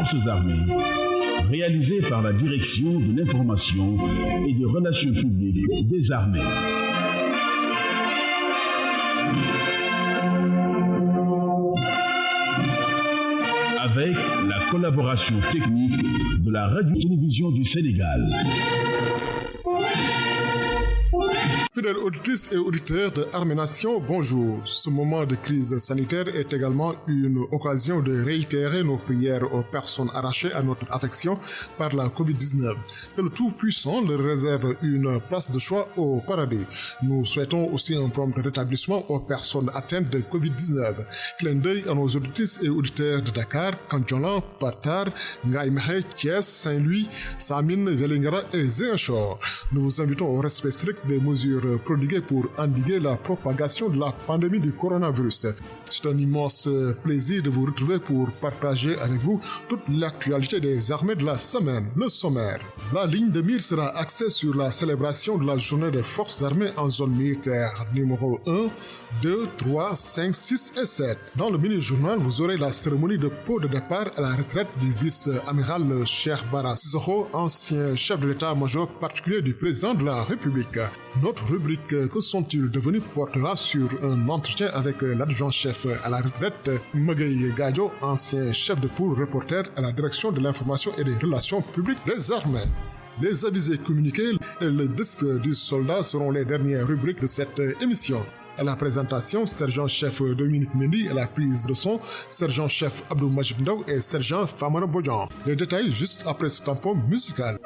forces armées, réalisé par la Direction de l'information et des relations publiques des armées. Avec la collaboration technique de la Radio-Télévision du Sénégal. Fidèles auditrices et auditeurs de Armée Nation, bonjour. Ce moment de crise sanitaire est également une occasion de réitérer nos prières aux personnes arrachées à notre affection par la Covid-19. Que le Tout-Puissant leur réserve une place de choix au paradis. Nous souhaitons aussi un prompt rétablissement aux personnes atteintes de Covid-19. Clin d'œil à nos auditrices et auditeurs de Dakar, Kandjolan, Patar, Ngaïmhe, Thiès, Saint-Louis, Samine, Velingara et Zéanchor. Nous vous invitons au respect strict des mesures prodiguées pour endiguer la propagation de la pandémie du coronavirus. C'est un immense plaisir de vous retrouver pour partager avec vous toute l'actualité des armées de la semaine, le sommaire. La ligne de mire sera axée sur la célébration de la journée des forces armées en zone militaire, numéro 1, 2, 3, 5, 6 et 7. Dans le mini-journal, vous aurez la cérémonie de pot de départ à la retraite du vice-amiral Cheikh Bara Sissoko, ancien chef de l'état-major particulier du président de la République. Notre rubrique Que sont-ils devenus portera sur un entretien avec l'adjudant-chef à la retraite, Magaye Gadjo, ancien chef de poule reporter à la direction de l'information et des relations publiques des armées. Les avisés communiqués et le disque du soldat seront les dernières rubriques de cette émission. À la présentation, sergent-chef Dominique Mendy, à la prise de son, sergent-chef Abdou Majib Ndaw et sergent Famara Bodjan. Les détails juste après ce tampon musical.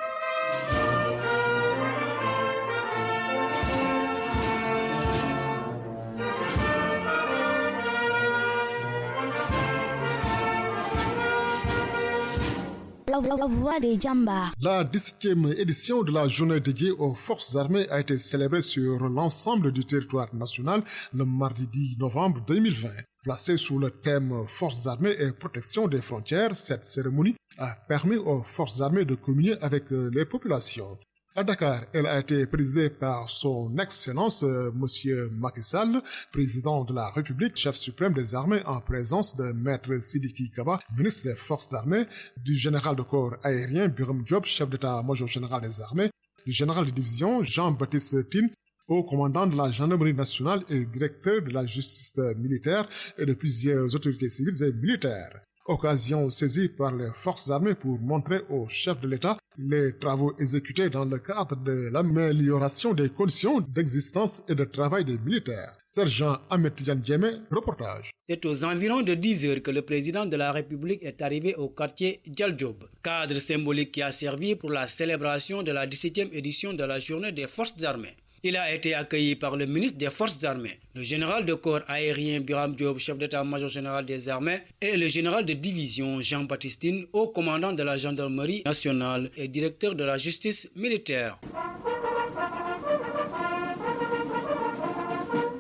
La voix des Djambars. La 17e édition de la journée dédiée aux forces armées a été célébrée sur l'ensemble du territoire national le mardi 10 novembre 2020. Placée sous le thème Forces armées et protection des frontières, cette cérémonie a permis aux forces armées de communier avec les populations. À Dakar, elle a été présidée par son Excellence Monsieur Macky Sall, président de la République, chef suprême des armées, en présence de Maître Sidiki Kaba, ministre des Forces armées, du général de corps aérien Birame Diop, chef d'état-major général des armées, du général de division Jean-Baptiste Tine, haut commandant de la gendarmerie nationale et directeur de la justice militaire et de plusieurs autorités civiles et militaires. Occasion saisie par les forces armées pour montrer au chef de l'État les travaux exécutés dans le cadre de l'amélioration des conditions d'existence et de travail des militaires. Sergent Ahmed Tidiane Diémé, reportage. C'est aux environs de 10 heures que le président de la République est arrivé au quartier Djaldjob, cadre symbolique qui a servi pour la célébration de la 17e édition de la journée des forces armées. Il a été accueilli par le ministre des Forces armées, le général de corps aérien Birame Diop, chef d'état-major général des armées, et le général de division Jean-Baptiste Tine, haut commandant de la gendarmerie nationale et directeur de la justice militaire.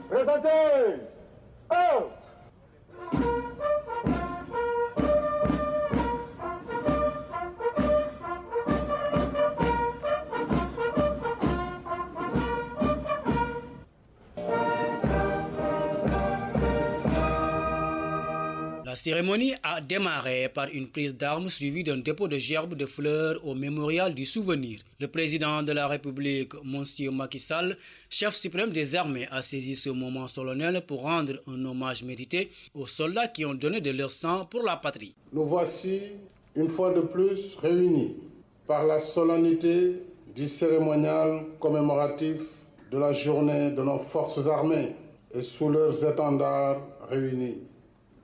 Présentez! Oh! La cérémonie a démarré par une prise d'armes suivie d'un dépôt de gerbes de fleurs au mémorial du souvenir. Le président de la République, Monsieur Macky Sall, chef suprême des armées, a saisi ce moment solennel pour rendre un hommage mérité aux soldats qui ont donné de leur sang pour la patrie. Nous voici une fois de plus réunis par la solennité du cérémonial commémoratif de la journée de nos forces armées et sous leurs étendards réunis.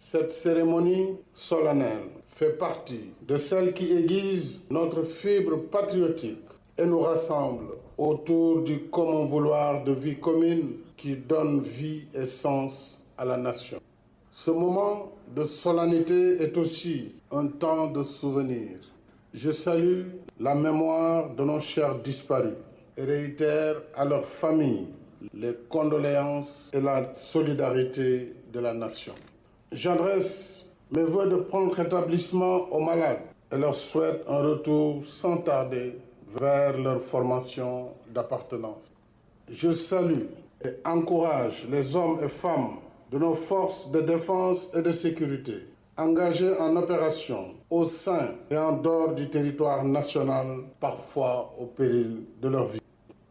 Cette cérémonie solennelle fait partie de celles qui aiguisent notre fibre patriotique et nous rassemble autour du commun vouloir de vie commune qui donne vie et sens à la nation. Ce moment de solennité est aussi un temps de souvenir. Je salue la mémoire de nos chers disparus et réitère à leurs familles les condoléances et la solidarité de la nation. J'adresse mes vœux de prompt rétablissement aux malades et leur souhaite un retour sans tarder vers leur formation d'appartenance. Je salue et encourage les hommes et femmes de nos forces de défense et de sécurité engagés en opération au sein et en dehors du territoire national, parfois au péril de leur vie.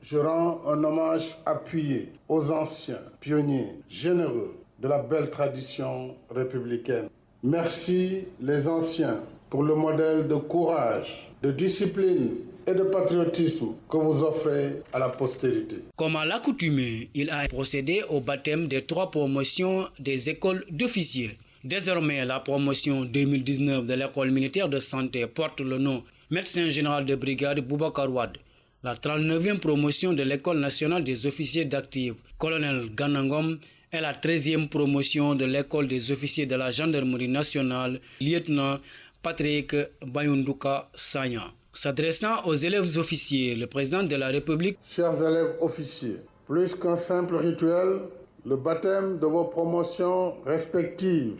Je rends un hommage appuyé aux anciens, pionniers, généreux de la belle tradition républicaine. Merci les anciens pour le modèle de courage, de discipline et de patriotisme que vous offrez à la postérité. Comme à l'accoutumée, il a procédé au baptême des 3 promotions des écoles d'officiers. Désormais, la promotion 2019 de l'école militaire de santé porte le nom médecin général de brigade Boubacar Wade. La 39e promotion de l'école nationale des officiers d'active, colonel Ganangom, est la 13e promotion de l'école des officiers de la gendarmerie nationale, lieutenant Patrick Bayunduka Sanya. S'adressant aux élèves officiers, le président de la République... Chers élèves officiers, plus qu'un simple rituel, le baptême de vos promotions respectives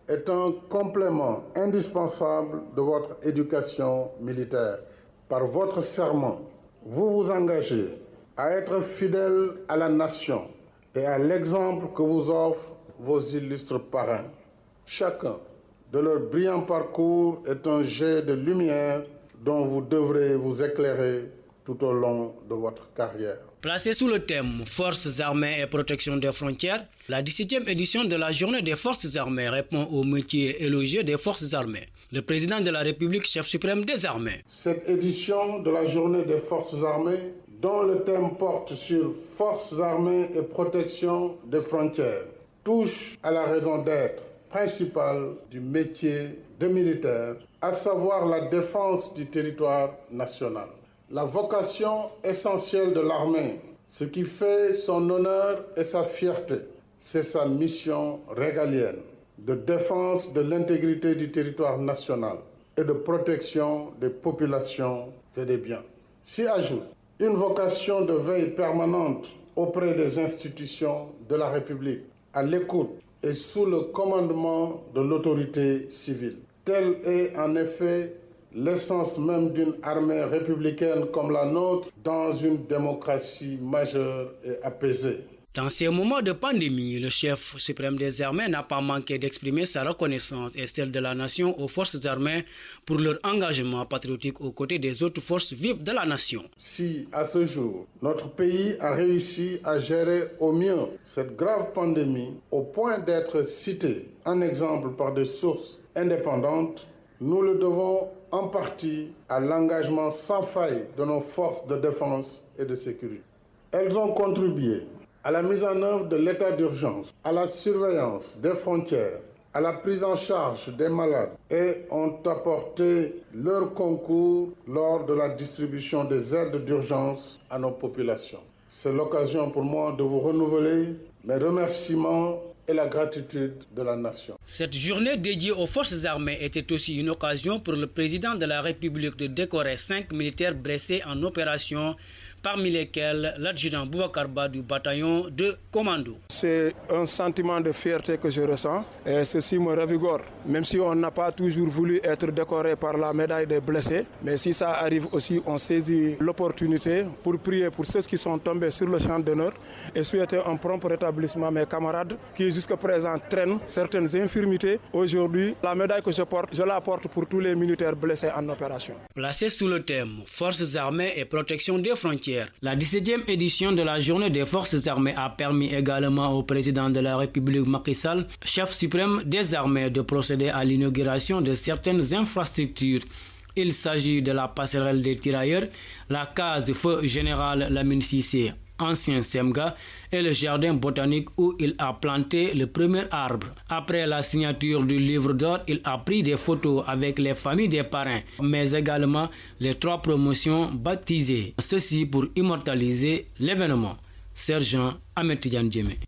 est un complément indispensable de votre éducation militaire. Par votre serment, vous vous engagez à être fidèle à la nation et à l'exemple que vous offrent vos illustres parrains. Chacun de leur brillant parcours est un jet de lumière dont vous devrez vous éclairer tout au long de votre carrière. Placé sous le thème Forces armées et protection des frontières, la 17e édition de la Journée des Forces armées répond au métier élogieux des Forces armées. Le président de la République, chef suprême des armées. Cette édition de la Journée des Forces armées, dont le thème porte sur Forces armées et protection des frontières, touche à la raison d'être principale du métier de militaire, à savoir la défense du territoire national. La vocation essentielle de l'armée, ce qui fait son honneur et sa fierté, c'est sa mission régalienne de défense de l'intégrité du territoire national et de protection des populations et des biens. S'y ajoute une vocation de veille permanente auprès des institutions de la République, à l'écoute et sous le commandement de l'autorité civile. Telle est en effet l'essence même d'une armée républicaine comme la nôtre dans une démocratie majeure et apaisée. Dans ces moments de pandémie, le chef suprême des armées n'a pas manqué d'exprimer sa reconnaissance et celle de la nation aux forces armées pour leur engagement patriotique aux côtés des autres forces vives de la nation. Si, à ce jour, notre pays a réussi à gérer au mieux cette grave pandémie au point d'être cité en exemple par des sources indépendantes, nous le devons en partie à l'engagement sans faille de nos forces de défense et de sécurité. Elles ont contribué à la mise en œuvre de l'état d'urgence, à la surveillance des frontières, à la prise en charge des malades et ont apporté leur concours lors de la distribution des aides d'urgence à nos populations. C'est l'occasion pour moi de vous renouveler mes remerciements et la gratitude de la nation. Cette journée dédiée aux forces armées était aussi une occasion pour le président de la République de décorer 5 militaires blessés en opération, parmi lesquels l'adjudant Boubacar Ba du bataillon de commando. C'est un sentiment de fierté que je ressens et ceci me revigore. Même si on n'a pas toujours voulu être décoré par la médaille des blessés, mais si ça arrive aussi, on saisit l'opportunité pour prier pour ceux qui sont tombés sur le champ d'honneur et souhaiter un prompt rétablissement à mes camarades qui jusqu'à présent traînent certaines infirmités. Aujourd'hui, la médaille que je porte, je la porte pour tous les militaires blessés en opération. Placée sous le thème Forces armées et protection des frontières, la 17e édition de la Journée des Forces armées a permis également au président de la République Macky Sall, chef suprême des armées, de procéder à l'inauguration de certaines infrastructures. Il s'agit de la passerelle des tirailleurs, la case Feu Général Lamine Cissé, ancien Semga, et le jardin botanique où il a planté le premier arbre. Après la signature du livre d'or, il a pris des photos avec les familles des parrains, mais également les 3 promotions baptisées. Ceci pour immortaliser l'événement. Sergent Ahmed Tidiane Djemé.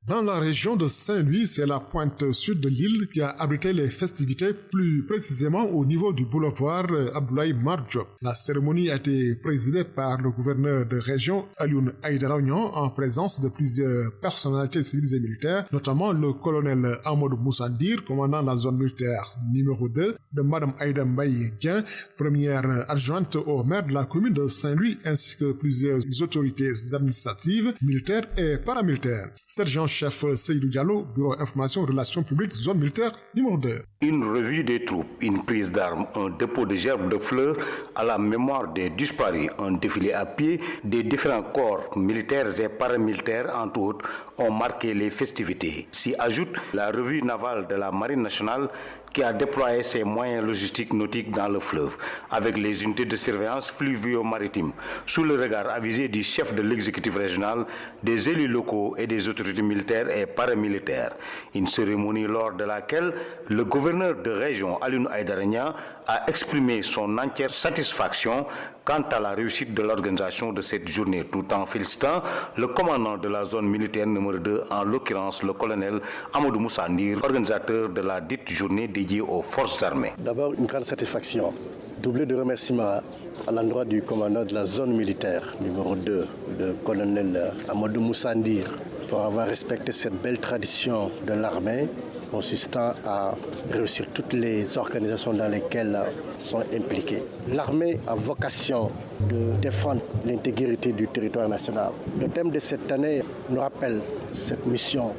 Dans la région de Saint-Louis, c'est la pointe sud de l'île qui a abrité les festivités, plus précisément au niveau du boulevard Abdoulaye Mar Diop. La cérémonie a été présidée par le gouverneur de région Alioune Aïdara Niang en présence de plusieurs personnalités civiles et militaires, notamment le colonel Amadou Moussa Ndir, commandant de la zone militaire numéro 2, de Madame Aïda Mbaye Dieng, première adjointe au maire de la commune de Saint-Louis, ainsi que plusieurs autorités administratives, militaires et paramilitaires. Sergent-chef Seydou Diallo, Bureau Information Relations Publiques, zone militaire numéro 2. Une revue des troupes, une prise d'armes, un dépôt de gerbes de fleurs à la mémoire des disparus, un défilé à pied des différents corps militaires et paramilitaires, entre autres, ont marqué les festivités. S'y ajoute la revue navale de la Marine nationale qui a déployé ses moyens logistiques nautiques dans le fleuve, avec les unités de surveillance fluvio-maritimes, sous le regard avisé du chef de l'exécutif régional, des élus locaux et des autorités militaires et paramilitaires. Une cérémonie lors de laquelle le gouverneur de région, Alioune Aïdara Niang, a exprimé son entière satisfaction quant à la réussite de l'organisation de cette journée, tout en félicitant le commandant de la zone militaire numéro 2, en l'occurrence le colonel Amadou Moussa Ndir, organisateur de la dite journée dédiée aux forces armées. D'abord, une grande satisfaction, doublée de remerciements à l'endroit du commandant de la zone militaire numéro 2, le colonel Amadou Moussa Ndir, pour avoir respecté cette belle tradition de l'armée, consistant à réussir toutes les organisations dans lesquelles sont impliquées. L'armée a vocation de défendre l'intégrité du territoire national. Le thème de cette année nous rappelle cette mission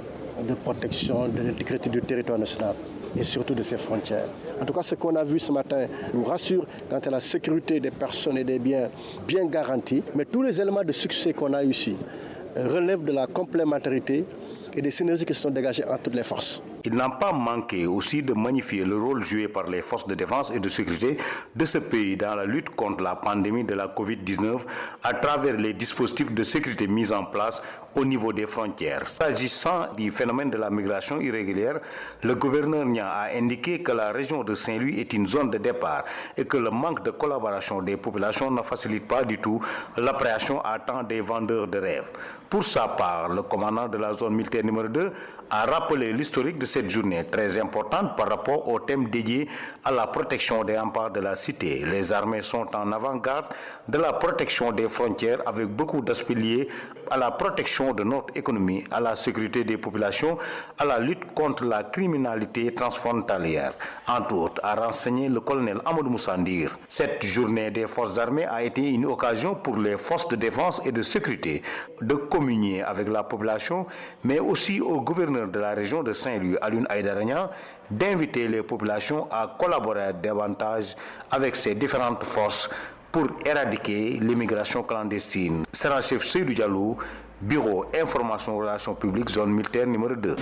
de protection de l'intégrité du territoire national et surtout de ses frontières. En tout cas, ce qu'on a vu ce matin nous rassure quant à la sécurité des personnes et des biens bien garantis, mais tous les éléments de succès qu'on a ici relèvent de la complémentarité et des synergies qui se sont dégagées entre toutes les forces. Il n'a pas manqué aussi de magnifier le rôle joué par les forces de défense et de sécurité de ce pays dans la lutte contre la pandémie de la Covid-19 à travers les dispositifs de sécurité mis en place au niveau des frontières. S'agissant du phénomène de la migration irrégulière, le gouverneur Niang a indiqué que la région de Saint-Louis est une zone de départ et que le manque de collaboration des populations ne facilite pas du tout l'appréhension à temps des vendeurs de rêves. Pour sa part, le commandant de la zone militaire numéro 2 a rappelé l'historique de cette journée très importante par rapport au thème dédié à la protection des remparts de la cité. Les armées sont en avant-garde de la protection des frontières avec beaucoup d'aspects liés à la protection de notre économie, à la sécurité des populations, à la lutte contre la criminalité transfrontalière. Entre autres, a renseigné le colonel Amadou Moussa Ndir. Cette journée des forces armées a été une occasion pour les forces de défense et de sécurité de communier avec la population, mais aussi au gouverneur de la région de Saint-Louis, Alioune Aïdara Niang, d'inviter les populations à collaborer davantage avec ces différentes forces pour éradiquer l'immigration clandestine. Sergent-chef Seydou Diallo, Bureau Information Relations Publiques, zone militaire numéro 2.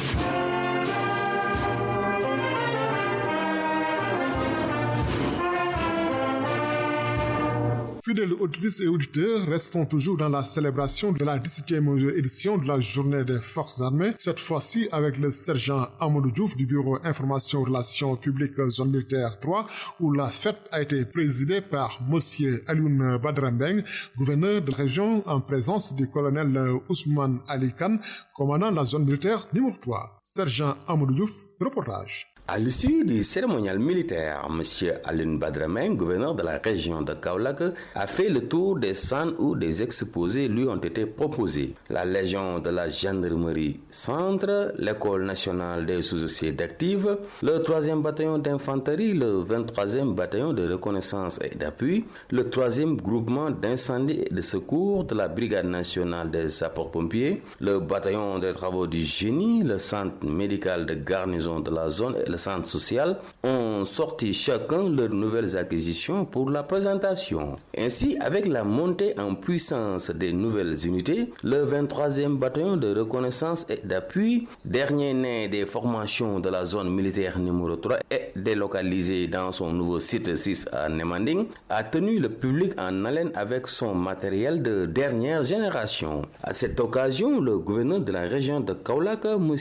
Fidèles auditrices et auditeurs, restons toujours dans la célébration de la 17e édition de la Journée des Forces armées, cette fois-ci avec le sergent Amadou Diouf du Bureau Information Relations Publiques Zone Militaire 3, où la fête a été présidée par M. Alioune Badara Mbengue, gouverneur de la région, en présence du colonel Ousmane Ali Khan, commandant de la zone militaire numéro 3. Sergent Amadou Diouf, reportage. À l'issue du cérémonial militaire, M. Alioune Badara Mbengue, gouverneur de la région de Kaolack, a fait le tour des stands où des exposés lui ont été proposés. La Légion de la Gendarmerie Centre, l'École nationale des sous-officiers d'actifs, le 3e bataillon d'infanterie, le 23e bataillon de reconnaissance et d'appui, le 3e groupement d'incendie et de secours de la Brigade nationale des sapeurs-pompiers, le bataillon des travaux du génie, le centre médical de garnison de la zone et le centre social ont sorti chacun leurs nouvelles acquisitions pour la présentation. Ainsi, avec la montée en puissance des nouvelles unités, le 23e bataillon de reconnaissance et d'appui, dernier né des formations de la zone militaire numéro 3 et délocalisé dans son nouveau site 6 à Nemanding, a tenu le public en haleine avec son matériel de dernière génération. À cette occasion, le gouverneur de la région de Kaolack, M.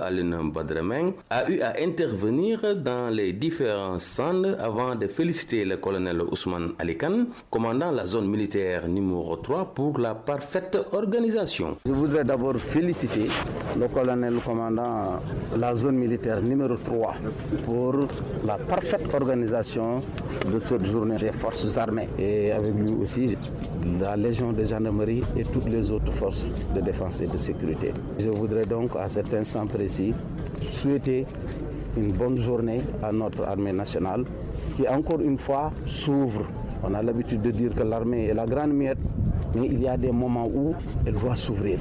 Alioune Badara Mbengue, a eu à intervenir intervenir dans les différents stands avant de féliciter le colonel Ousmane Ali Kane, commandant la zone militaire numéro 3 pour la parfaite organisation. Je voudrais d'abord féliciter le colonel commandant la zone militaire numéro 3 pour la parfaite organisation de cette journée des forces armées et avec lui aussi la Légion de gendarmerie et toutes les autres forces de défense et de sécurité. Je voudrais donc à cet instant précis souhaiter une bonne journée à notre armée nationale qui encore une fois s'ouvre. On a l'habitude de dire que l'armée est la grande muette, mais il y a des moments où elle doit s'ouvrir.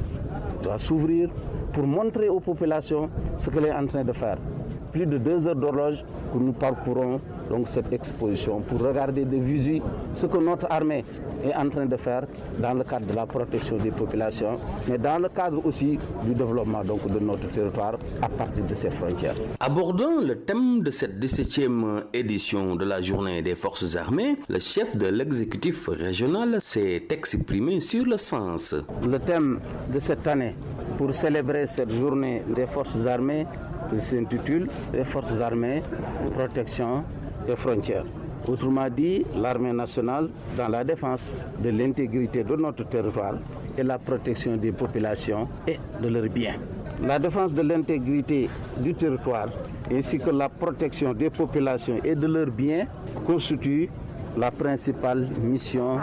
Elle doit s'ouvrir pour montrer aux populations ce qu'elle est en train de faire. Plus de 2 heures d'horloge que nous parcourons donc cette exposition pour regarder de visu ce que notre armée est en train de faire dans le cadre de la protection des populations, mais dans le cadre aussi du développement donc de notre territoire à partir de ses frontières. Abordant le thème de cette 17e édition de la Journée des Forces armées, le chef de l'exécutif régional s'est exprimé sur le sens. Le thème de cette année pour célébrer cette Journée des Forces armées s'intitule « Les forces armées, protection des frontières ». Autrement dit, l'armée nationale dans la défense de l'intégrité de notre territoire et la protection des populations et de leurs biens. La défense de l'intégrité du territoire ainsi que la protection des populations et de leurs biens constituent la principale mission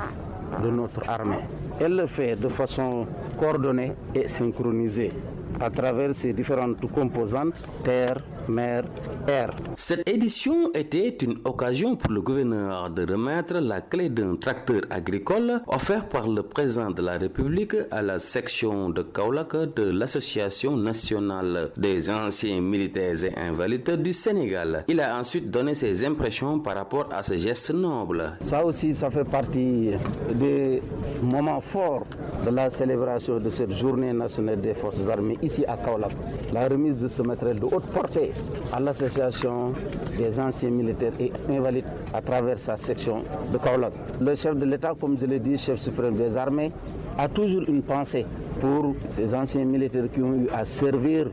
de notre armée. Elle le fait de façon coordonnée et synchronisée à travers ses différentes composantes, terre, mer, air. Cette édition était une occasion pour le gouverneur de remettre la clé d'un tracteur agricole offert par le président de la République à la section de Kaolack de l'Association nationale des anciens militaires et invalides du Sénégal. Il a ensuite donné ses impressions par rapport à ce geste noble. Ça aussi, ça fait partie des moments forts de la célébration de cette journée nationale des forces armées ici à Kaolack. La remise de ce matériel de haute portée à l'association des anciens militaires et invalides à travers sa section de Kaolack. Le chef de l'État, comme je l'ai dit, chef suprême des armées, a toujours une pensée pour ces anciens militaires qui ont eu à servir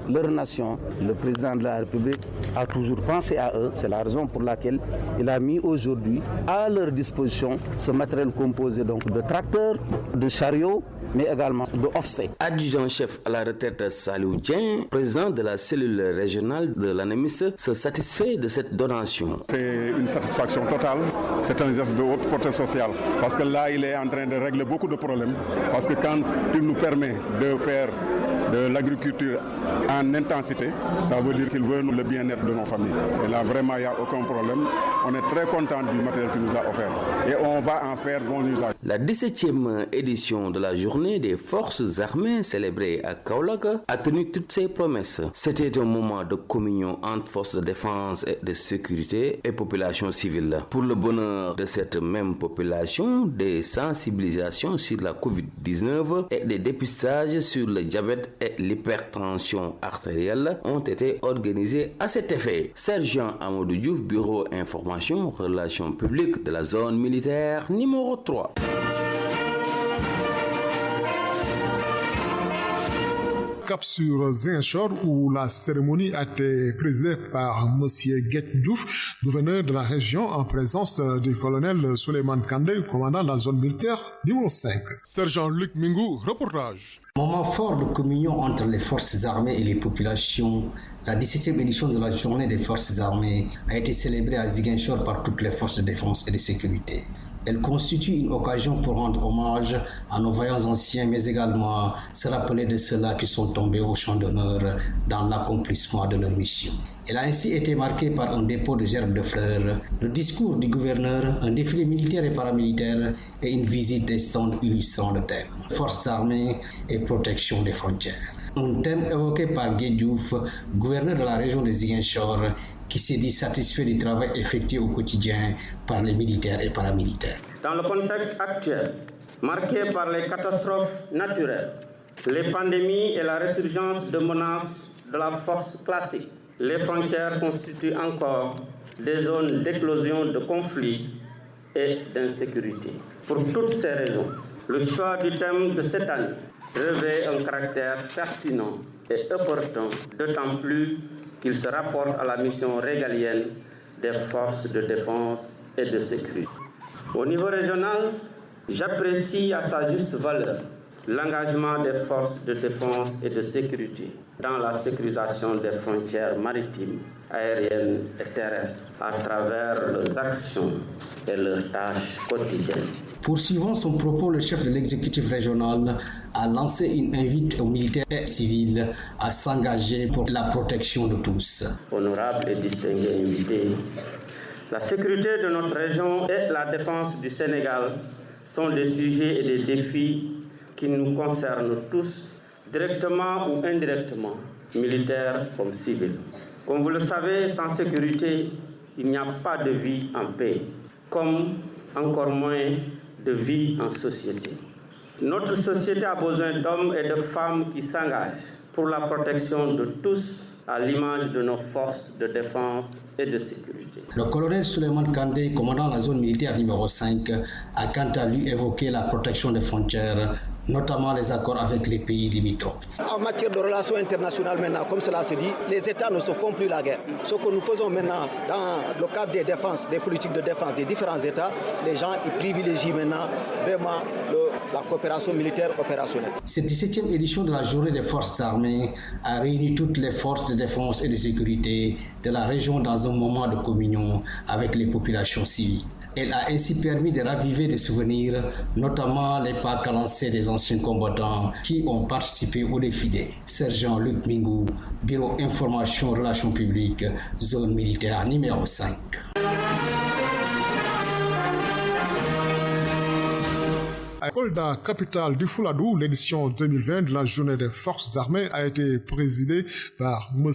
leur nation. Le président de la République a toujours pensé à eux. C'est la raison pour laquelle il a mis aujourd'hui à leur disposition ce matériel composé donc de tracteurs, de chariots, mais également de offset. Adjudant-chef à la retraite Salou Dieng, président de la cellule régionale de l'ANEMIS, se satisfait de cette donation. C'est une satisfaction totale. C'est un geste de haute portée sociale. Parce que là, il est en train de régler beaucoup de problèmes. Parce que quand il nous permet de faire de l'agriculture en intensité, ça veut dire qu'il veut le bien-être de nos familles. Et là, vraiment, il n'y a aucun problème. On est très content du matériel qu'il nous a offert. Et on va en faire bon usage. La 17e édition de la Journée des Forces armées célébrée à Kaolack a tenu toutes ses promesses. C'était un moment de communion entre forces de défense et de sécurité et population civile. Pour le bonheur de cette même population, des sensibilisations sur la Covid-19 et des dépistages sur le diabète et l'hypertension artérielle ont été organisés à cet effet. Sergent Amadou Diouf, Bureau Information, Relations publiques de la zone militaire numéro 3. Cap sur Ziguinchor où la cérémonie a été présidée par M. Guet Diouf, gouverneur de la région, en présence du colonel Souleymane Kandé, commandant de la zone militaire numéro 5. Sergent Luc Mingou, reportage. Moment fort de communion entre les forces armées et les populations. La 17e édition de la Journée des forces armées a été célébrée à Ziguinchor par toutes les forces de défense et de sécurité. Elle constitue une occasion pour rendre hommage à nos vaillants anciens, mais également se rappeler de ceux-là qui sont tombés au champ d'honneur dans l'accomplissement de leur mission. Elle a ainsi été marquée par un dépôt de gerbes de fleurs, le discours du gouverneur, un défilé militaire et paramilitaire et une visite des stands illustrant le thème « Forces armées et protection des frontières ». Un thème évoqué par Guet Diouf, gouverneur de la région de Ziguinchor, qui s'est dit satisfait du travail effectué au quotidien par les militaires et paramilitaires. Dans le contexte actuel, marqué par les catastrophes naturelles, les pandémies et la résurgence de menaces de la force classique, les frontières constituent encore des zones d'éclosion de conflits et d'insécurité. Pour toutes ces raisons, le choix du thème de cette année revêt un caractère pertinent et opportun, d'autant plus qu'il se rapporte à la mission régalienne des forces de défense et de sécurité. Au niveau régional, j'apprécie à sa juste valeur l'engagement des forces de défense et de sécurité dans la sécurisation des frontières maritimes, aériennes et terrestres à travers leurs actions et leurs tâches quotidiennes. Poursuivant son propos, le chef de l'exécutif régional a lancé une invite aux militaires et civils à s'engager pour la protection de tous. Honorables et distingués invités, la sécurité de notre région et la défense du Sénégal sont des sujets et des défis qui nous concernent tous, directement ou indirectement, militaires comme civils. Comme vous le savez, sans sécurité, il n'y a pas de vie en paix, comme encore moins de vie en société. Notre société a besoin d'hommes et de femmes qui s'engagent pour la protection de tous, à l'image de nos forces de défense et de sécurité. Le colonel Souleymane Kandé, commandant la zone militaire numéro 5, a quant à lui évoqué la protection des frontières, notamment les accords avec les pays limitrophes. En matière de relations internationales maintenant, comme cela se dit, les États ne se font plus la guerre. Ce que nous faisons maintenant dans le cadre des défenses, des politiques de défense des différents États, les gens ils privilégient maintenant vraiment la coopération militaire opérationnelle. Cette 17e édition de la Journée des forces armées a réuni toutes les forces de défense et de sécurité de la région dans un moment de communion avec les populations civiles. Elle a ainsi permis de raviver des souvenirs, notamment les pas lancés des anciens combattants qui ont participé au défilé. Sergent Luc Mingou, Bureau Information Relations Publiques, zone militaire numéro 5. À Kolda, capitale du Fouladou, l'édition 2020 de la Journée des forces armées a été présidée par M.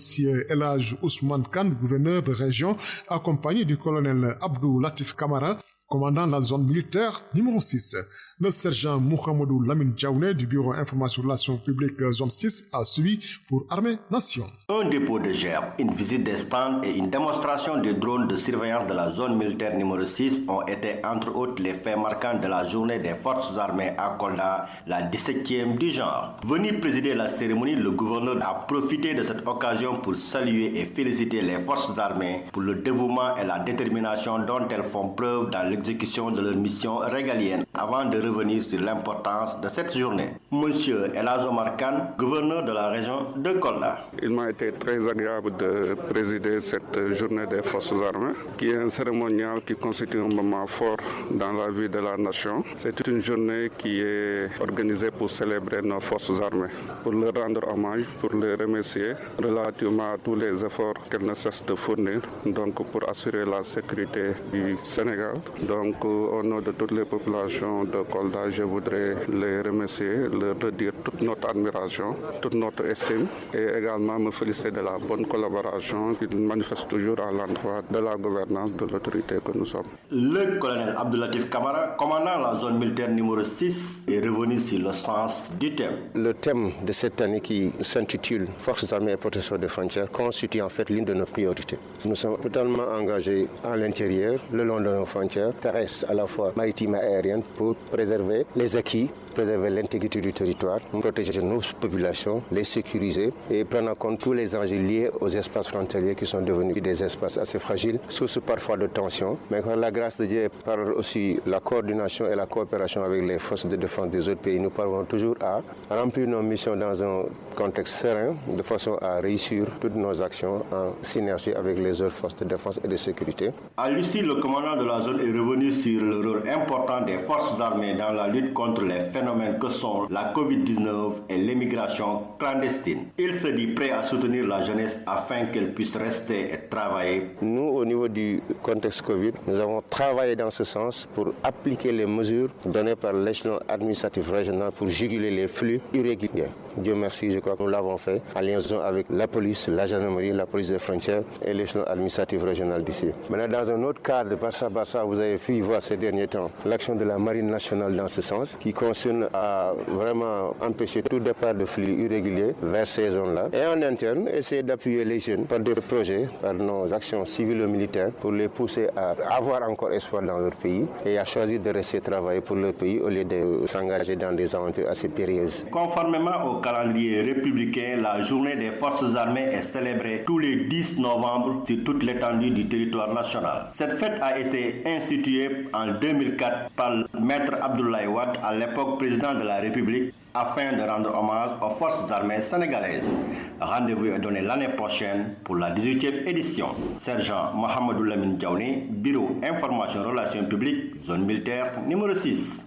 Elhaj Ousmane Khan, gouverneur de région, accompagné du colonel Abdou Latif Kamara, commandant la zone militaire numéro 6. Le sergent Mohamedou Lamine Djaouné du Bureau Information Relations Publiques zone 6 a suivi pour Armée Nation. Un dépôt de gerbes, une visite des stands et une démonstration des drones de surveillance de la zone militaire numéro 6 ont été entre autres les faits marquants de la journée des forces armées à Kolda, la 17e du genre. Venu présider la cérémonie, le gouverneur a profité de cette occasion pour saluer et féliciter les forces armées pour le dévouement et la détermination dont elles font preuve dans l'exécution de leur mission régalienne avant de revenir sur l'importance de cette journée. Monsieur Elhaj Omar Khan, gouverneur de la région de Kolda. Il m'a été très agréable de présider cette journée des forces armées, qui est un cérémonial qui constitue un moment fort dans la vie de la nation. C'est une journée qui est organisée pour célébrer nos forces armées, pour leur rendre hommage, pour les remercier relativement à tous les efforts qu'elles ne cessent de fournir, donc pour assurer la sécurité du Sénégal. Donc au nom de toutes les populations de Kolda, je voudrais les remercier, leur redire toute notre admiration, toute notre estime et également me féliciter de la bonne collaboration qu'ils manifestent toujours à l'endroit de la gouvernance de l'autorité que nous sommes. Le colonel Abdou Latif Kamara, commandant la zone militaire numéro 6, est revenu sur le sens du thème. Le thème de cette année qui s'intitule Forces armées et protection des frontières constitue en fait l'une de nos priorités. Nous sommes totalement engagés à l'intérieur, le long de nos frontières terrestres, à la fois maritimes et aériennes, pour préserver les acquis, préserver l'intégrité du territoire, protéger nos populations, les sécuriser et prendre en compte tous les enjeux liés aux espaces frontaliers qui sont devenus des espaces assez fragiles, source parfois de tensions. Mais par la grâce de Dieu, par aussi la coordination et la coopération avec les forces de défense des autres pays, nous parvenons toujours à remplir nos missions dans un contexte serein, de façon à réussir toutes nos actions en synergie avec les autres forces de défense et de sécurité. À Lucie, le commandant de la zone est revenu sur le rôle important des forces armées dans la lutte contre les phénomènes que sont la Covid-19 et l'immigration clandestine. Il se dit prêt à soutenir la jeunesse afin qu'elle puisse rester et travailler. Nous, au niveau du contexte Covid, nous avons travaillé dans ce sens pour appliquer les mesures données par l'échelon administratif régional pour juguler les flux irréguliers. Dieu merci, je crois que nous l'avons fait en liaison avec la police, la gendarmerie, la police des frontières et l'échelon administratif régional d'ici. Maintenant, dans un autre cadre, Barça, vous avez pu voir ces derniers temps l'action de la Marine nationale dans ce sens, qui concerne à vraiment empêcher tout départ de flux irréguliers vers ces zones-là. Et en interne, essayer d'appuyer les jeunes par des projets, par nos actions civilo-militaires, pour les pousser à avoir encore espoir dans leur pays et à choisir de rester travailler pour leur pays au lieu de s'engager dans des aventures assez périlleuses. Conformément au calendrier républicain, la journée des forces armées est célébrée tous les 10 novembre sur toute l'étendue du territoire national. Cette fête a été instituée en 2004 par Maître Abdoulaye Wade, à l'époque président de la République, afin de rendre hommage aux forces armées sénégalaises. Rendez-vous est donné l'année prochaine pour la 18e édition. Sergent Mohamedou Lamine Diaouni, Bureau Information Relations Publiques, zone militaire numéro 6.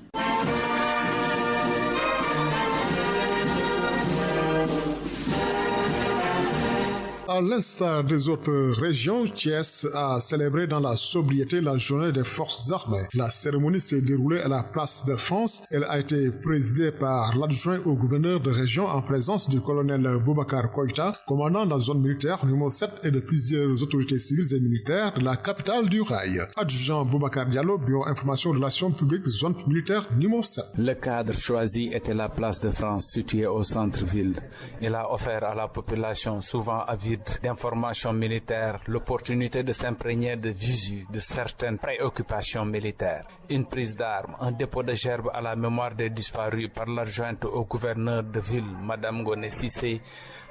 À l'instar des autres régions, Thiès a célébré dans la sobriété la journée des forces armées. La cérémonie s'est déroulée à la place de France. Elle a été présidée par l'adjoint au gouverneur de région en présence du colonel Boubacar Koïta, commandant de la zone militaire numéro 7 et de plusieurs autorités civiles et militaires de la capitale du rail. Adjudant Boubacar Diallo, Bureau Information Relations Publiques, zone militaire numéro 7. Le cadre choisi était la place de France située au centre-ville. Il a offert à la population, souvent avide d'informations militaires, l'opportunité de s'imprégner de visu de certaines préoccupations militaires. Une prise d'armes, un dépôt de gerbes à la mémoire des disparus par l'adjointe au gouverneur de ville, Madame Ngoné Cissé,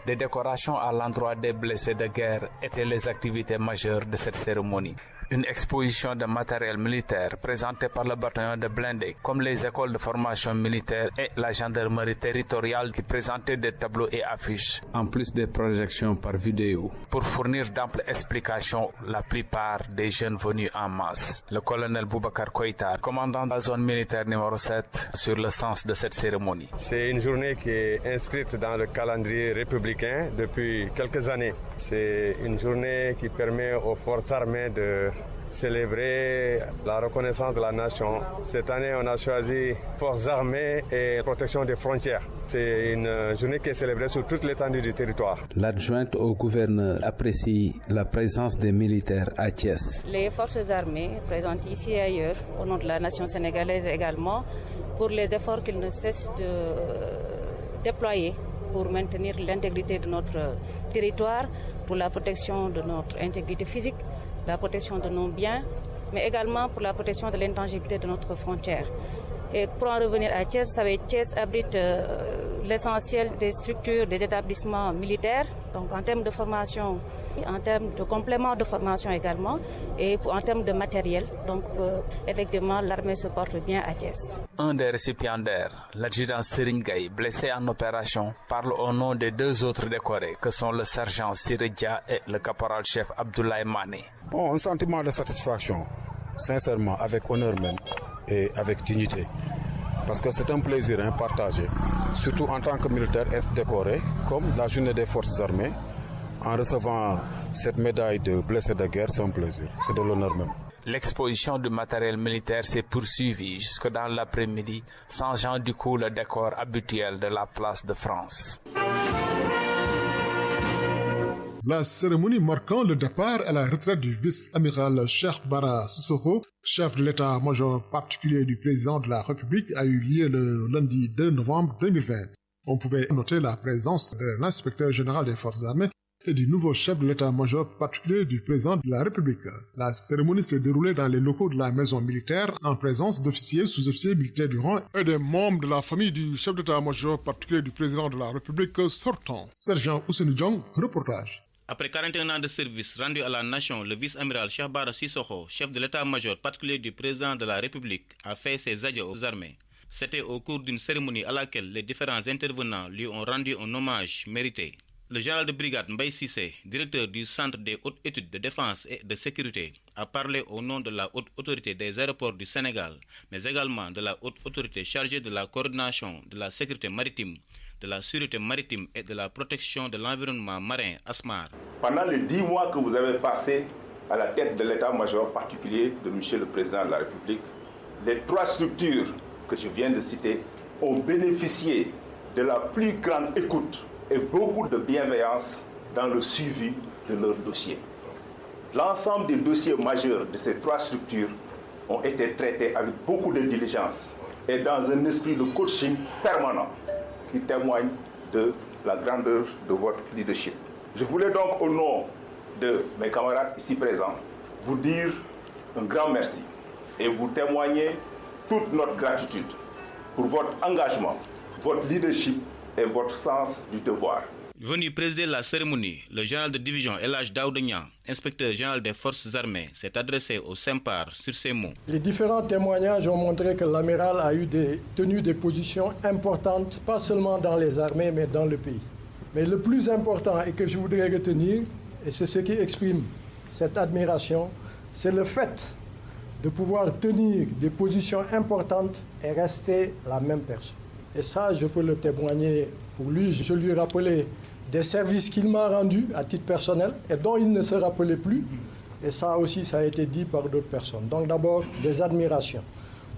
des décorations à l'endroit des blessés de guerre étaient les activités majeures de cette cérémonie. Une exposition de matériel militaire présentée par le bataillon de blindés, comme les écoles de formation militaire et la gendarmerie territoriale qui présentaient des tableaux et affiches, en plus des projections par vidéo, pour fournir d'amples explications la plupart des jeunes venus en masse. Le colonel Boubacar Koïta, commandant de la zone militaire numéro 7, sur le sens de cette cérémonie. C'est une journée qui est inscrite dans le calendrier républicain depuis quelques années. C'est une journée qui permet aux forces armées de célébrer la reconnaissance de la nation. Cette année, on a choisi Forces armées et protection des frontières. C'est une journée qui est célébrée sur toute l'étendue du territoire. L'adjointe au gouverneur apprécie la présence des militaires à Thiès. Les forces armées présentes ici et ailleurs, au nom de la nation sénégalaise également, pour les efforts qu'ils ne cessent de déployer pour maintenir l'intégrité de notre territoire, pour la protection de notre intégrité physique, la protection de nos biens, mais également pour la protection de l'intangibilité de notre frontière. Et pour en revenir à Thiès, vous savez, Thiès abrite l'essentiel des structures, des établissements militaires, donc en termes de formation, en termes de compléments de formation également, et en termes de matériel. Donc effectivement, l'armée se porte bien à Thiès. Un des récipiendaires, l'adjudant Serigne Gaye, blessé en opération, parle au nom des deux autres décorés, que sont le sergent Siredia et le caporal-chef Abdoulaye Mané. Bon, un sentiment de satisfaction, sincèrement, avec honneur même et avec dignité. Parce que c'est un plaisir partagé, surtout en tant que militaire, être décoré, comme la journée des forces armées. En recevant cette médaille de blessé de guerre, c'est un plaisir, c'est de l'honneur même. L'exposition du matériel militaire s'est poursuivie jusque dans l'après-midi, changeant du coup le décor habituel de la place de France. La cérémonie marquant le départ à la retraite du vice-amiral Cheikh Bara Sissoko, chef de l'état-major particulier du président de la République, a eu lieu le lundi 2 novembre 2020. On pouvait noter la présence de l'inspecteur général des forces armées et du nouveau chef de l'état-major particulier du président de la République. La cérémonie s'est déroulée dans les locaux de la maison militaire en présence d'officiers, sous-officiers militaires du rang et des membres de la famille du chef d'état-major particulier du président de la République sortant. Sergent Ousseynou Diong, reportage. Après 41 ans de service rendu à la nation, le vice-amiral Cheikh Bara Sissoko, chef de l'état-major particulier du président de la République, a fait ses adieux aux armées. C'était au cours d'une cérémonie à laquelle les différents intervenants lui ont rendu un hommage mérité. Le général de brigade Mbaye Cissé, directeur du Centre des hautes études de défense et de sécurité, a parlé au nom de la haute autorité des aéroports du Sénégal, mais également de la haute autorité chargée de la coordination de la sécurité maritime, de la sûreté maritime et de la protection de l'environnement marin, ASMAR. Pendant les 10 mois que vous avez passés à la tête de l'état-major particulier de M. le Président de la République, les 3 structures que je viens de citer ont bénéficié de la plus grande écoute et beaucoup de bienveillance dans le suivi de leurs dossiers. L'ensemble des dossiers majeurs de ces 3 structures ont été traités avec beaucoup de diligence et dans un esprit de coaching permanent qui témoigne de la grandeur de votre leadership. Je voulais donc, au nom de mes camarades ici présents, vous dire un grand merci et vous témoigner toute notre gratitude pour votre engagement, votre leadership et votre sens du devoir. Venu présider la cérémonie, le général de division Elhadji Daouda Niang, inspecteur général des forces armées, s'est adressé au SEMPAR sur ces mots. Les différents témoignages ont montré que l'amiral a tenu des positions importantes, pas seulement dans les armées, mais dans le pays. Mais le plus important et que je voudrais retenir, et c'est ce qui exprime cette admiration, c'est le fait de pouvoir tenir des positions importantes et rester la même personne. Et ça, je peux le témoigner pour lui. Je lui rappelais des services qu'il m'a rendus à titre personnel et dont il ne se rappelait plus. Et ça aussi, ça a été dit par d'autres personnes. Donc d'abord, des admirations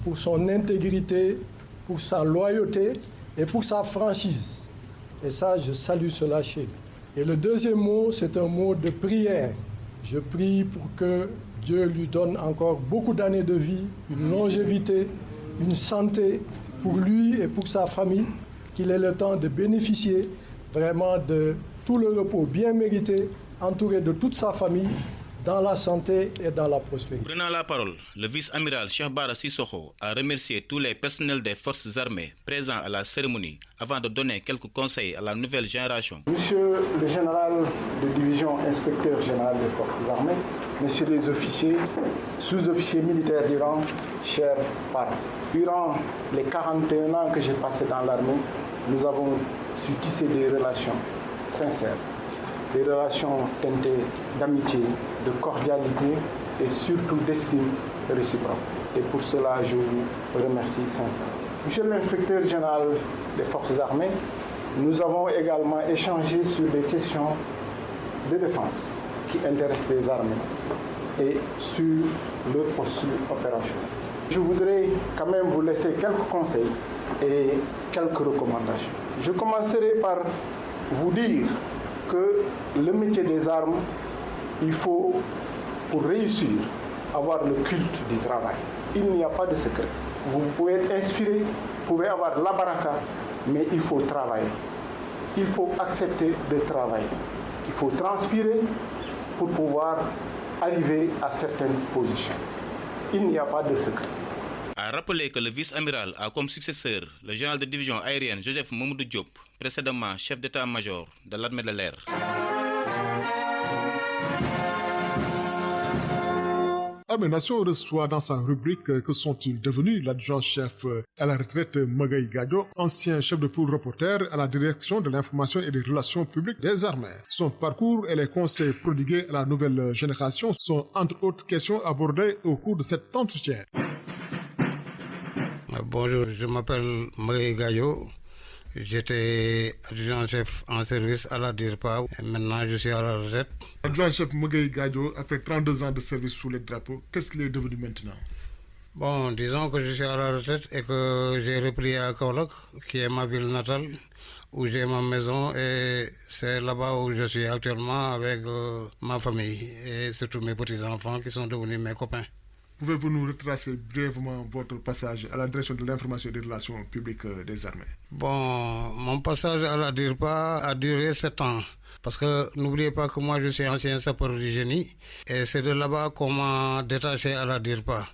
pour son intégrité, pour sa loyauté et pour sa franchise. Et ça, je salue cela chez lui. Et le deuxième mot, c'est un mot de prière. Je prie pour que Dieu lui donne encore beaucoup d'années de vie, une longévité, une santé pour lui et pour sa famille, qu'il ait le temps de bénéficier vraiment de tout le repos bien mérité, entouré de toute sa famille, dans la santé et dans la prospérité. Prenant la parole, le vice-amiral Cheikh Bara Sissoko a remercié tous les personnels des forces armées présents à la cérémonie avant de donner quelques conseils à la nouvelle génération. Monsieur le général de division, inspecteur général des forces armées, messieurs les officiers, sous-officiers militaires du rang, chers parents. Durant les 41 ans que j'ai passés dans l'armée, nous avons su tisser des relations sincères, des relations teintées d'amitié, de cordialité et surtout d'estime réciproque. Et pour cela, je vous remercie sincèrement. Monsieur l'inspecteur général des forces armées, nous avons également échangé sur des questions de défense qui intéressent les armées et sur leur posture opérationnelle. Je voudrais quand même vous laisser quelques conseils et quelques recommandations. Je commencerai par vous dire que le métier des armes, il faut, pour réussir, avoir le culte du travail. Il n'y a pas de secret. Vous pouvez être inspiré, vous pouvez avoir la baraka, mais il faut travailler. Il faut accepter de travailler. Il faut transpirer pour pouvoir arriver à certaines positions. Il n'y a pas de secret. A rappelé que le vice-amiral a comme successeur le général de division aérienne Joseph Mamadou Diop, précédemment chef d'état-major de l'armée de l'air. Armée Nation reçoit dans sa rubrique Que sont-ils devenus l'adjoint-chef à la retraite Magaï Gadio, ancien chef de pôle reporter à la direction de l'information et des relations publiques des armées. Son parcours et les conseils prodigués à la nouvelle génération sont entre autres questions abordées au cours de cet entretien. Bonjour, je m'appelle Magaï Gadio. J'étais adjoint-chef en service à la DIRPA. Maintenant, je suis à la retraite. Adjoint-chef Magaï Gadio, après 32 ans de service sous les drapeaux, qu'est-ce qu'il est devenu maintenant? Bon, disons que je suis à la retraite et que j'ai repris à Kaolack, qui est ma ville natale, où j'ai ma maison et c'est là-bas où je suis actuellement avec ma famille et surtout mes petits-enfants qui sont devenus mes copains. Pouvez-vous nous retracer brièvement votre passage à la direction de l'information et des relations publiques des armées? Bon, mon passage à la DIRPA a duré 7 ans. Parce que n'oubliez pas que moi je suis ancien sapeur du génie et c'est de là-bas qu'on m'a détaché à la DIRPA.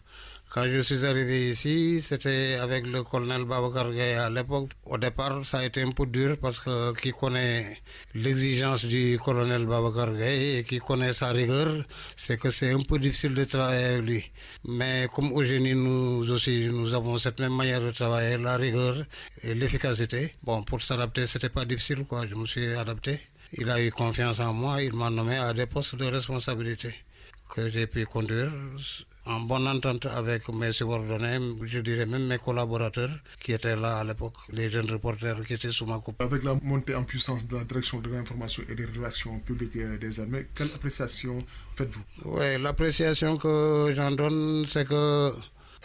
Quand je suis arrivé ici, c'était avec le colonel Babacar Gaye à l'époque. Au départ, ça a été un peu dur parce que qui connaît l'exigence du colonel Babacar Gaye et qui connaît sa rigueur, c'est que c'est un peu difficile de travailler avec lui. Mais comme au génie, nous aussi, nous avons cette même manière de travailler, la rigueur et l'efficacité. Bon, pour s'adapter, c'était pas difficile, quoi. Je me suis adapté. Il a eu confiance en moi, il m'a nommé à des postes de responsabilité que j'ai pu conduire en bonne entente avec mes subordonnés, je dirais même mes collaborateurs qui étaient là à l'époque, les jeunes reporters qui étaient sous ma coupe. Avec la montée en puissance de la direction de l'information et des relations publiques des armées, quelle appréciation faites-vous? Oui, l'appréciation que j'en donne, c'est que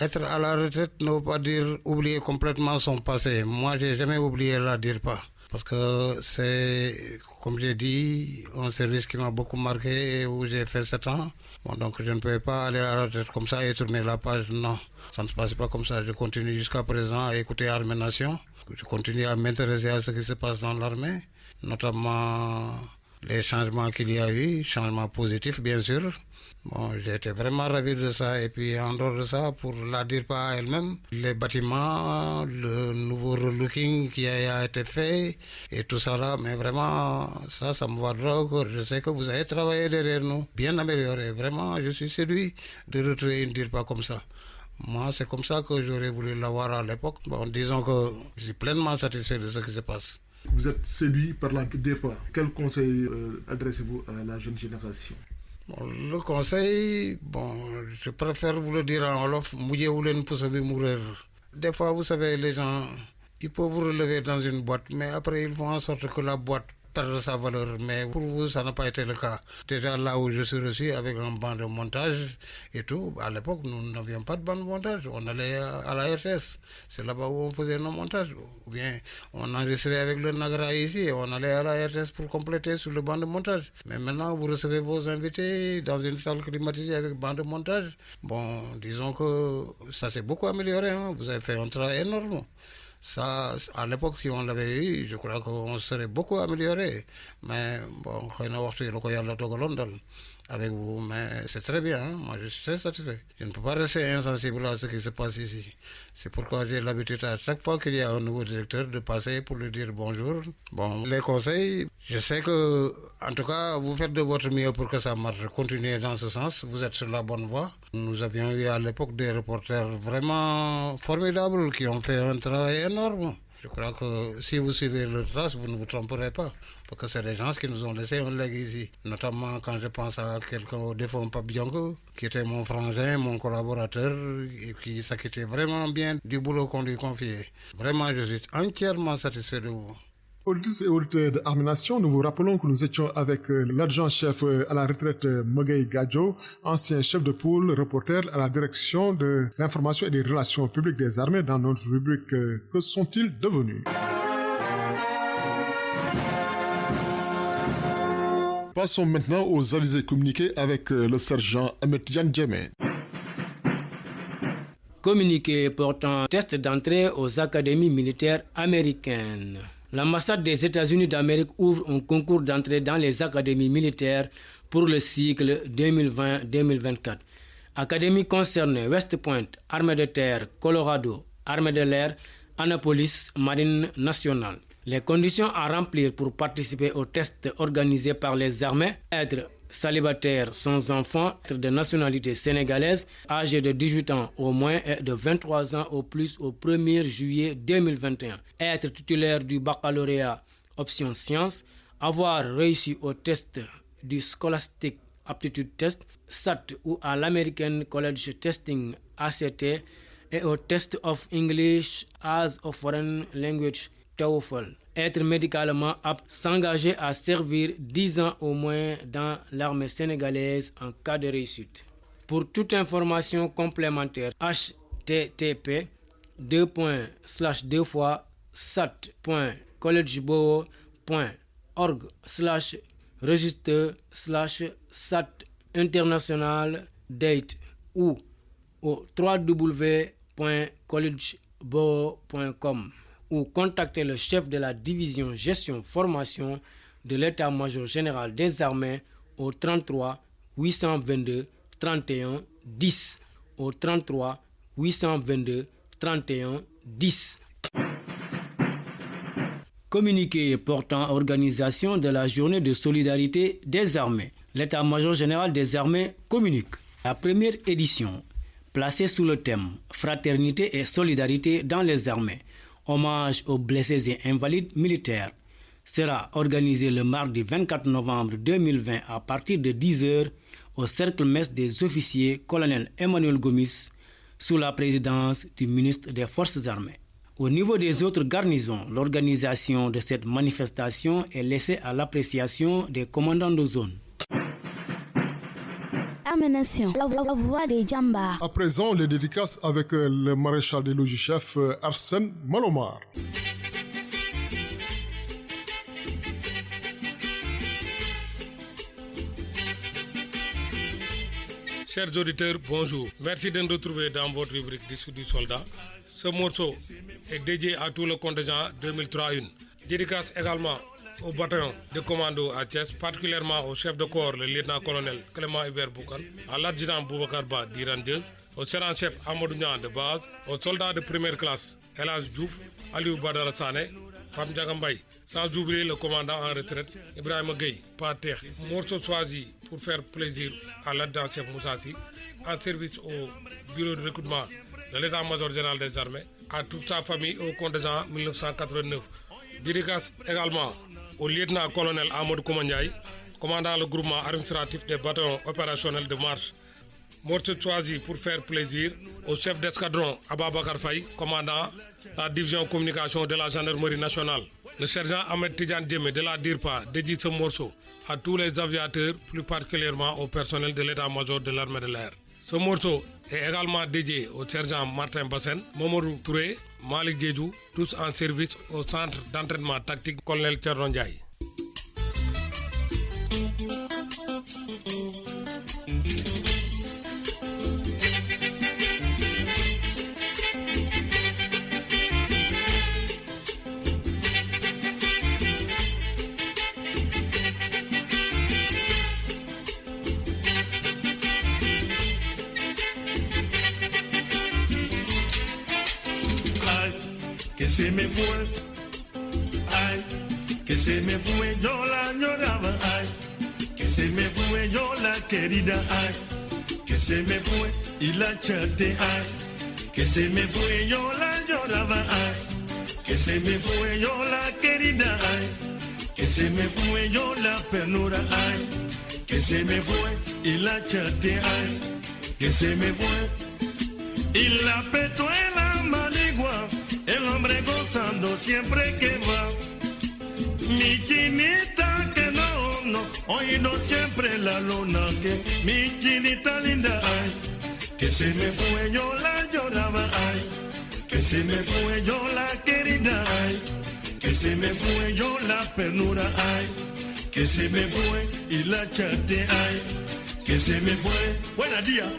être à la retraite ne veut pas dire oublier complètement son passé. Moi, j'ai jamais oublié la DIRPA. Parce que c'est, comme j'ai dit, un service qui m'a beaucoup marqué et où j'ai fait 7 ans. Bon, donc je ne peux pas aller à la retraite comme ça et tourner la page, non. Ça ne se passe pas comme ça. Je continue jusqu'à présent à écouter Armée Nation. Je continue à m'intéresser à ce qui se passe dans l'armée, notamment les changements qu'il y a eu, changements positifs bien sûr. Bon, j'ai été vraiment ravi de ça. Et puis en dehors de ça, pour la DIRPA elle-même, les bâtiments, le nouveau relooking qui a été fait et tout ça là, mais vraiment, ça me va droit au corps. Je sais que vous avez travaillé derrière nous, bien amélioré. Vraiment, je suis séduit de retrouver une DIRPA comme ça. Moi, c'est comme ça que j'aurais voulu l'avoir à l'époque. Bon, disons que je suis pleinement satisfait de ce qui se passe. Vous êtes séduit par la DIRPA. Quel conseil adressez-vous à la jeune génération? Bon, le conseil, je préfère vous le dire en wolof, des fois, vous savez, les gens, ils peuvent vous relever dans une boîte, mais après, ils font en sorte que la boîte perde sa valeur. Mais pour vous, ça n'a pas été le cas. Déjà là où je suis reçu avec un banc de montage et tout, à l'époque, nous n'avions pas de banc de montage. On allait à la RTS. C'est là-bas où on faisait nos montages. Ou bien, on enregistrait avec le Nagra ici et on allait à la RTS pour compléter sur le banc de montage. Mais maintenant, vous recevez vos invités dans une salle climatisée avec banc de montage. Bon, disons que ça s'est beaucoup amélioré. Hein. Vous avez fait un travail énorme. Ça, à l'époque, si on l'avait eu, je crois qu'on serait beaucoup amélioré. Mais bon, avec vous, mais c'est très bien, hein? Moi je suis très satisfait. Je ne peux pas rester insensible à ce qui se passe ici. C'est pourquoi j'ai l'habitude à chaque fois qu'il y a un nouveau directeur de passer pour lui dire bonjour. Bon, les conseils, je sais que, en tout cas, vous faites de votre mieux pour que ça marche. Continuez dans ce sens, vous êtes sur la bonne voie. Nous avions eu à l'époque des reporters vraiment formidables qui ont fait un travail énorme. Je crois que si vous suivez leur trace, vous ne vous tromperez pas. Parce que c'est des gens qui nous ont laissé un legs ici. Notamment quand je pense à quelqu'un au défunt Pape Bianco, qui était mon frangin, mon collaborateur, et qui s'acquittait vraiment bien du boulot qu'on lui confiait. Vraiment, je suis entièrement satisfait de vous. Auditrices et auditeurs de Arménation, nous vous rappelons que nous étions avec l'adjoint-chef à la retraite Mogay Gadjo, ancien chef de pôle, reporter à la direction de l'information et des relations publiques des armées dans notre rubrique Que sont-ils devenus? Passons maintenant aux avisés communiqués avec le sergent Ahmed Djemé. Communiqué portant test d'entrée aux académies militaires américaines. L'ambassade des États-Unis d'Amérique ouvre un concours d'entrée dans les académies militaires pour le cycle 2020-2024. Académies concernées West Point, Armée de terre, Colorado, Armée de l'air, Annapolis, Marine nationale. Les conditions à remplir pour participer au test organisé par les armées: être célibataire sans enfant, être de nationalité sénégalaise, âgé de 18 ans au moins et de 23 ans au plus au 1er juillet 2021, être titulaire du baccalauréat option sciences, avoir réussi au test du Scholastic Aptitude Test, SAT ou à l'American College Testing ACT et au Test of English as a Foreign Language TOEFL. Être médicalement apte, s'engager à servir 10 ans au moins dans l'armée sénégalaise en cas de réussite. Pour toute information complémentaire, http://sat.collegeboro.org/register/sat international date ou au www.collegeboro.com ou contacter le chef de la division gestion formation de l'état-major général des armées au 33 822 31 10 au 33 822 31 10. Communiqué portant organisation de la journée de solidarité des armées. L'état-major général des armées communique. La première édition, placée sous le thème Fraternité et solidarité dans les armées, hommage aux blessés et invalides militaires, sera organisé le mardi 24 novembre 2020 à partir de 10h au cercle mess des officiers colonel Emmanuel Gomis sous la présidence du ministre des Forces armées. Au niveau des autres garnisons, l'organisation de cette manifestation est laissée à l'appréciation des commandants de zone. Arménation, la voix des Djamba. À présent, les dédicaces avec le maréchal des logis-chefs Arsène Malomar. Chers auditeurs, bonjour. Merci de nous retrouver dans votre rubrique Dessous du soldat. Ce morceau est dédié à tout le contingent 2003-1. Dédicace également au bataillon de commando à Thiès, particulièrement au chef de corps, le lieutenant-colonel Clément Hubert Boukan, à l'adjudant Boubacar Ba d'Irandeuse, au sergent-chef Amadou Niang de base, aux soldats de première classe Elhadj Diouf, Aliou Badara Sané, Pam Diagambay, sans oublier le commandant en retraite Ibrahima Gueye, Pater, morceau choisi pour faire plaisir à l'adjudant-chef Moussassi, en service au bureau de recrutement de l'état-major général des armées, à toute sa famille au contingent 1989. Dédicace également au lieutenant-colonel Amadou Koumandiaï, commandant le groupement administratif des bataillons opérationnels de marche. Morceau choisi pour faire plaisir au chef d'escadron Ababakar Faye, commandant la division communication de la gendarmerie nationale. Le sergent Ahmed Tidjane Djemé de la DIRPA dédie ce morceau à tous les aviateurs, plus particulièrement au personnel de l'état-major de l'armée de l'air. Ce morceau est également dédié au sergent Martin Bassen, Momodou Touré, Malik Djedjou, tous en service au centre d'entraînement tactique Colonel Thierno Ndiaye. Que se me fue, ay, que se me fue, yo la lloraba, ay, que se me fue, yo la querida, ay, que se me fue y la chaté, ay, que se me fue, yo la lloraba, ay, que se me fue, yo la querida, ay, que se me fue, yo la pernura, ay, que se me fue y la chaté, ay, que se me fue y la petuela maligua. El hombre gozando siempre que va. Mi chinita que no, oído siempre la luna que mi chinita linda, ay, que se me fue yo la lloraba, ay, que se me fue yo la querida, ay, que se me fue yo la pernura, ay, que se me fue y la chaté, ay, que se me fue. Buenos días.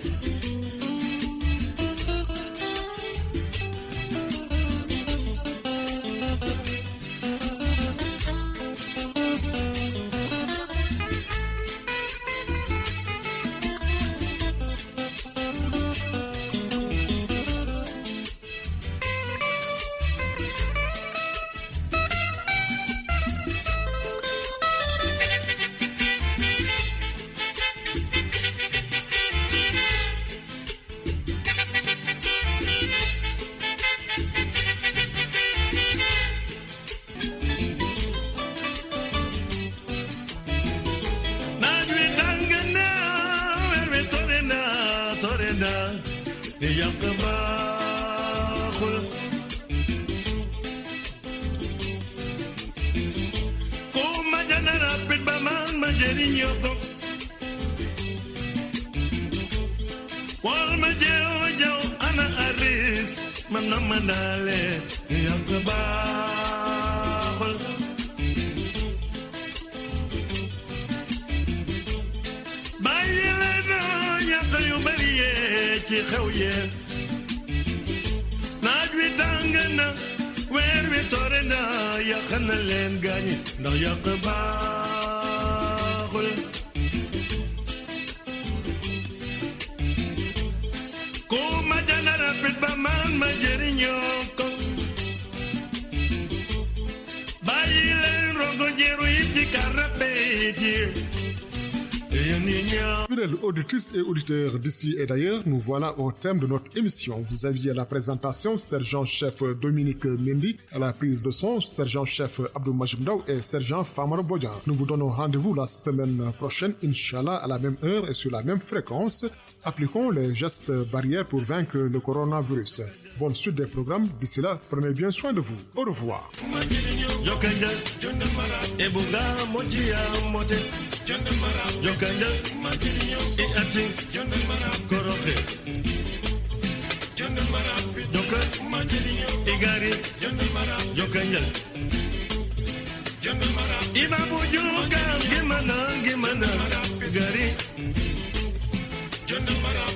Fidèles auditrices et auditeurs d'ici et d'ailleurs, nous voilà au thème de notre émission. Vous aviez à la présentation sergent-chef Dominique Mendy, à la prise de son sergent-chef Abdou Majib Ndaw et sergent Famara Bodian. Nous vous donnons rendez-vous la semaine prochaine, Inch'Allah, à la même heure et sur la même fréquence. Appliquons les gestes barrières pour vaincre le coronavirus. Bonne suite des programmes. D'ici là, prenez bien soin de vous. Au revoir.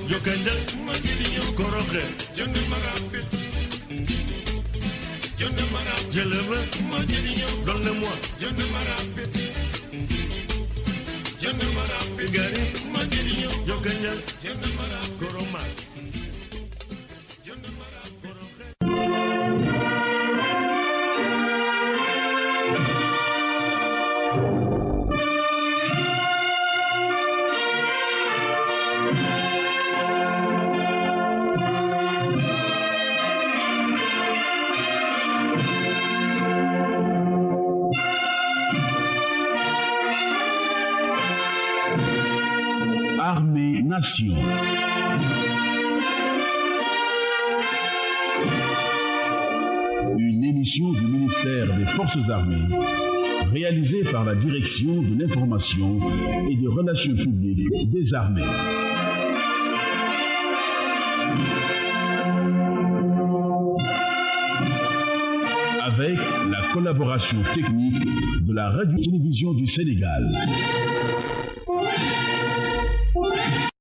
Jokandal, Koroke, Je le veux, donne-le-moi. Gary, Yokanyal, Koroma. Armée-Nation. Une émission du ministère des Forces armées, réalisée par la Direction de l'information et des relations publiques des armées. Avec la collaboration technique de la Radio-Télévision du Sénégal.